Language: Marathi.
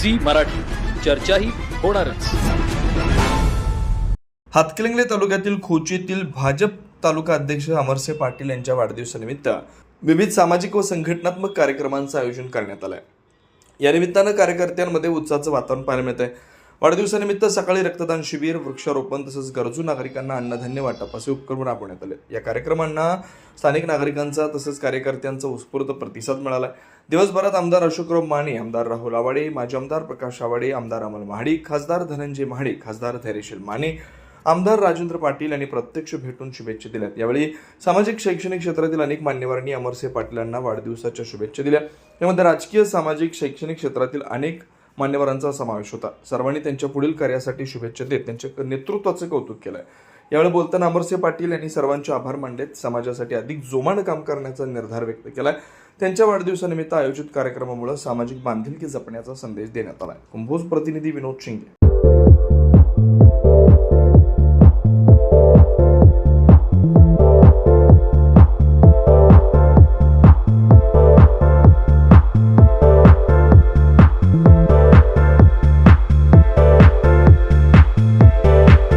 झी मराठी, चर्चाही होणारच. हातकणंगले तालुक्यातील खोचीतील भाजप तालुका अध्यक्ष अमरसे पाटील यांच्या वाढदिवसानिमित्त विविध सामाजिक व संघटनात्मक कार्यक्रमांचं आयोजन करण्यात आलं आहे. या निमित्तानं कार्यकर्त्यांमध्ये उत्साहाचं वातावरण पाहायला मिळत आहे. वाढदिवसानिमित्त सकाळी रक्तदान शिबिर, वृक्षारोपण तसंच गरजू नागरिकांना अन्नधान्य वाटप असे उपक्रम राबवण्यात आले. या कार्यक्रमांना स्थानिक नागरिकांचा तसंच कार्यकर्त्यांचा उत्स्फूर्त प्रतिसाद मिळाला. दिवसभरात आमदार अशोकराव माने, आमदार राहुल आवाडे, माजी आमदार प्रकाश आवाडे, आमदार अमल महाडिक, खासदार धनंजय महाडिक, खासदार धैर्यशील माने, आमदार राजेंद्र पाटील यांनी प्रत्यक्ष भेटून शुभेच्छा दिल्यात. यावेळी सामाजिक शैक्षणिक क्षेत्रातील अनेक मान्यवरांनी अमरसे पाटील यांना वाढदिवसाच्या शुभेच्छा दिल्या. यामध्ये राजकीय, सामाजिक, शैक्षणिक क्षेत्रातील अनेक मान्यवरांचा समावेश होता. सर्वांनी त्यांच्या पुढील कार्यासाठी शुभेच्छा देत त्यांच्या नेतृत्वाचं कौतुक केलं. यावेळी बोलताना अमरसे पाटील यांनी सर्वांचे आभार मानलेत. समाजासाठी अधिक जोमानं काम करण्याचा निर्धार व्यक्त केलाय. त्यांच्या वाढदिवसानिमित्त आयोजित कार्यक्रमामुळे सामाजिक बांधिलकी जपण्याचा संदेश देण्यात आला. कुंभोज प्रतिनिधी विनोद शिंदे.